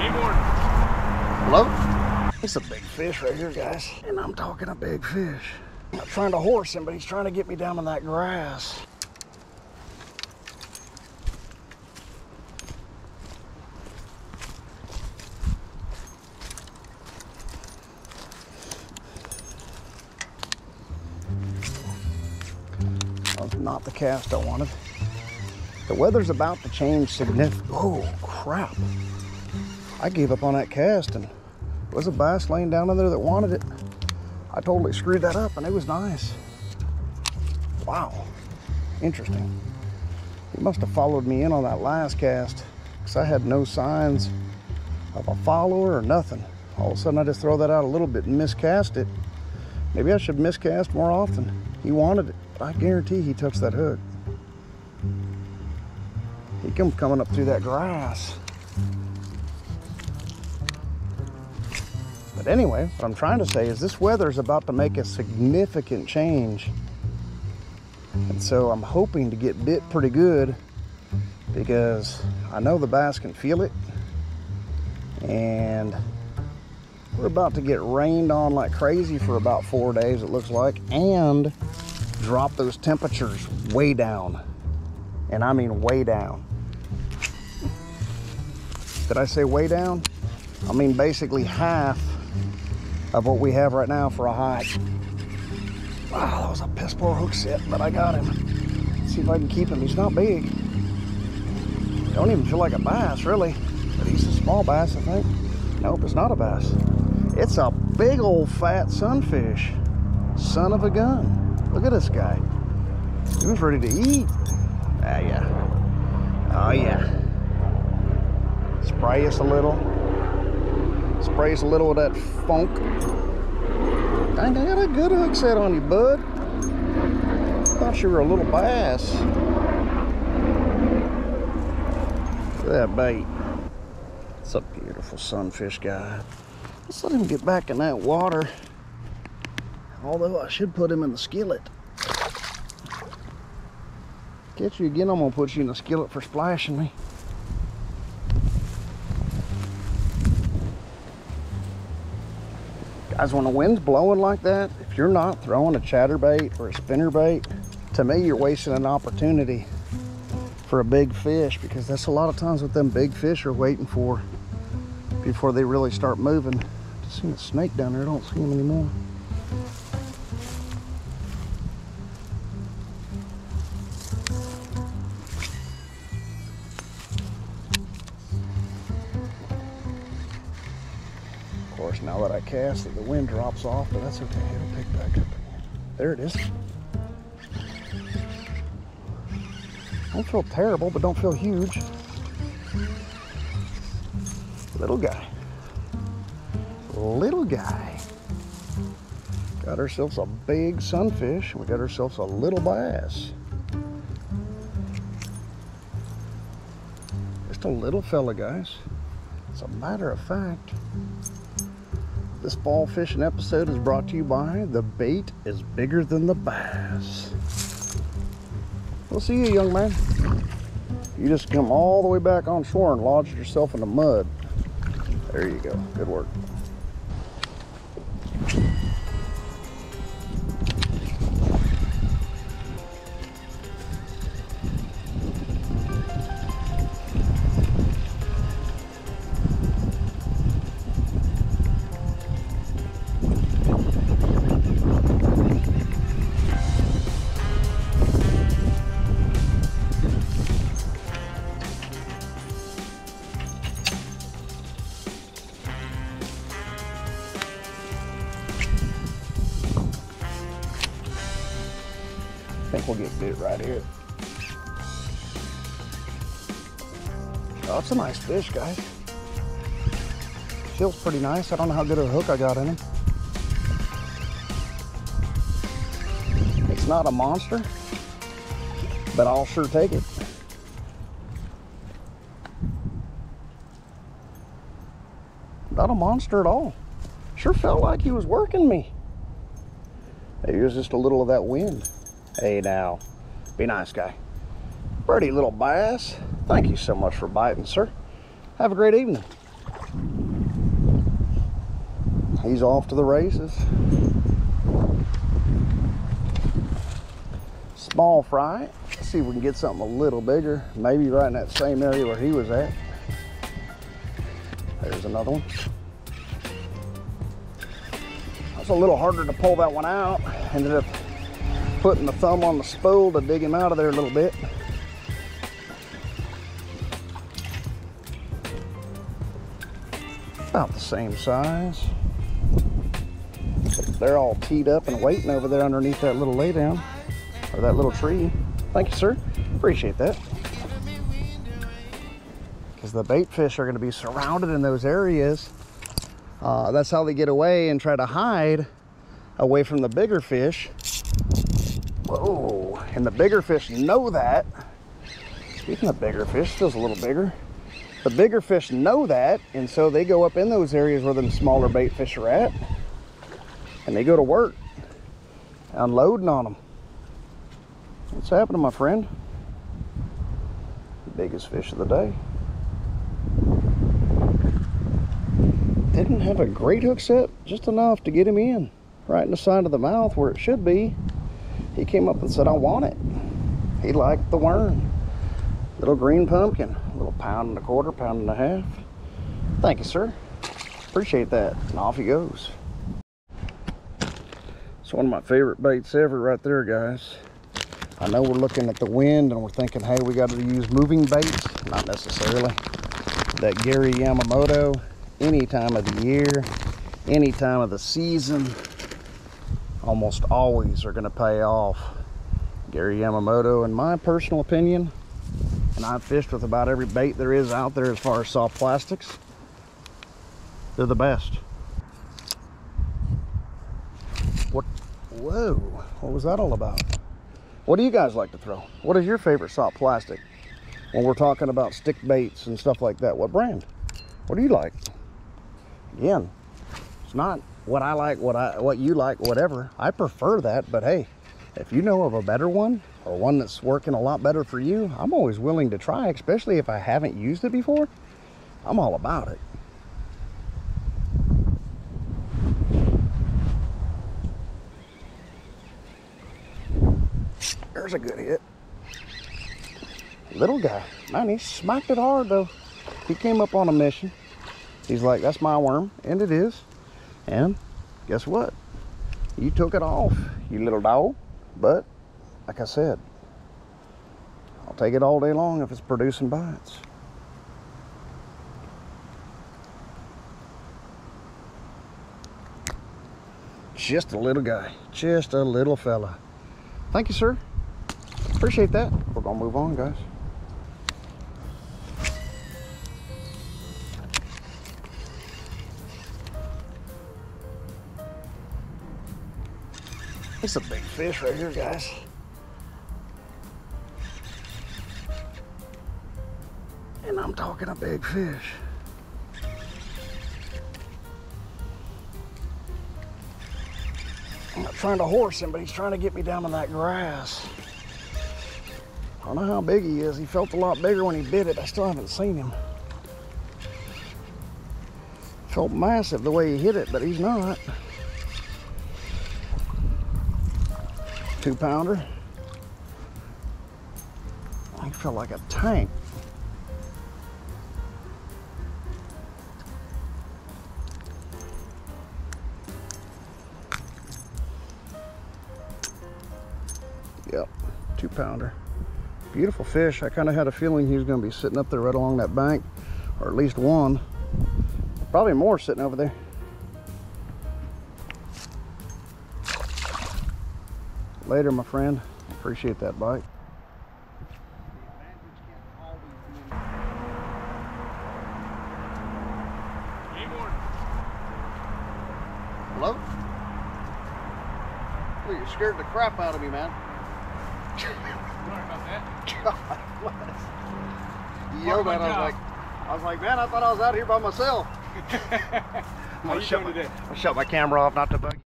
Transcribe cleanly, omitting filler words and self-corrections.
Hey, Warden. Hello? It's a big fish right here, guys. And I'm talking a big fish. I'm not trying to horse him, but he's trying to get me down in that grass. That's not the cast I wanted. The weather's about to change significantly. Oh, crap. I gave up on that cast, and there was a bass laying down in there that wanted it. I totally screwed that up, and it was nice. Wow. Interesting. He must have followed me in on that last cast, because I had no signs of a follower or nothing. All of a sudden, I just throw that out a little bit and miscast it. Maybe I should miscast more often. He wanted it, but I guarantee he touched that hook. He comes coming up through that grass. But anyway, what I'm trying to say is this weather is about to make a significant change. And so I'm hoping to get bit pretty good, because I know the bass can feel it. And we're about to get rained on like crazy for about 4 days, it looks like, and drop those temperatures way down. And I mean way down. Did I say way down? I mean basically half of what we have right now for a hike. Wow, that was a piss poor hook set, but I got him. Let's see if I can keep him. He's not big. Don't even feel like a bass, really. But he's a small bass, I think. Nope, it's not a bass. It's a big old fat sunfish. Son of a gun. Look at this guy. He was ready to eat. Ah, yeah. Oh, yeah. Spray us a little. Spray us a little of that funk. Dang, I got a good hook set on you, bud. Thought you were a little bass. Look at that bait. It's a beautiful sunfish, guy. Let's let him get back in that water. Although I should put him in the skillet. Catch you again, I'm gonna put you in the skillet for splashing me. Guys, when the wind's blowing like that, if you're not throwing a chatterbait or a spinnerbait, to me, you're wasting an opportunity for a big fish, because that's a lot of times what them big fish are waiting for before they really start moving. Just seen a snake down there, I don't see him anymore. Of course, now that I cast it, the wind drops off, but that's okay, it'll pick back up again. There it is. Don't feel terrible, but don't feel huge. Little guy. Little guy. Got ourselves a big sunfish, and we got ourselves a little bass. Just a little fella, guys. As a matter of fact, this fall fishing episode is brought to you by The Bait is Bigger Than the Bass. We'll see you, young man. You just come all the way back on shore and lodged yourself in the mud. There you go. Good work. I think we'll get bit right here. Oh, it's a nice fish, guys. Feels pretty nice. I don't know how good of a hook I got in him. It's not a monster, but I'll sure take it. Not a monster at all. Sure felt like he was working me. Maybe it was just a little of that wind. Hey now, be nice, guy. Pretty little bass. Thank you so much for biting, sir. Have a great evening. he's off to the races. Small fry. Let's see if we can get something a little bigger. Maybe right in that same area where he was at. There's another one. It's a little harder to pull that one out. Ended up putting the thumb on the spool to dig him out of there a little bit. About the same size. They're all teed up and waiting over there underneath that little laydown, or that little tree. Thank you, sir. Appreciate that. Because the bait fish are going to be surrounded in those areas. That's how they get away and try to hide away from the bigger fish. Whoa, and the bigger fish know that. Speaking of bigger fish, feels a little bigger. The bigger fish know that, and so they go up in those areas where the smaller bait fish are at, and they go to work, unloading on them. What's happening, my friend? Biggest fish of the day. Didn't have a great hook set, just enough to get him in, right in the side of the mouth where it should be. He came up and said, I want it. He liked the worm. Little green pumpkin, a little £1.25, £1.50. Thank you, sir. Appreciate that. And off he goes. It's one of my favorite baits ever right there, guys. I know we're looking at the wind and we're thinking, hey, we got to use moving baits. Not necessarily. That Gary Yamamoto, any time of the year, any time of the season, almost always are going to pay off. Gary Yamamoto, in my personal opinion, and I've fished with about every bait there is out there as far as soft plastics, they're the best. Whoa, what was that all about? What do you guys like to throw? What is your favorite soft plastic when we're talking about stick baits and stuff like that? What brand? What do you like? Again, it's not what I like, what you like, whatever. I prefer that, but hey, if you know of a better one or one that's working a lot better for you, I'm always willing to try, especially if I haven't used it before. I'm all about it. There's a good hit. Little guy. Man, he smacked it hard though. He came up on a mission. He's like, that's my worm, and it is. And guess what? You took it off, you little dog. But like I said, I'll take it all day long if it's producing bites. Just a little guy, just a little fella. Thank you, sir. Appreciate that. We're gonna move on, guys. It's a big fish right here, guys. And I'm talking a big fish. I'm not trying to horse him, but he's trying to get me down in that grass. I don't know how big he is. He felt a lot bigger when he bit it. I still haven't seen him. Felt massive the way he hit it, but he's not. 2-pounder. He felt like a tank. Yep, 2-pounder. Beautiful fish. I kind of had a feeling he was going to be sitting up there right along that bank, or at least one. Probably more sitting over there. Later, my friend. Appreciate that bite. Hello? Well, you scared the crap out of me, man. Sorry about that. God bless. Yo, man, I was like, man, I thought I was out here by myself. How you doing today? I'll shut my camera off, not to bug you.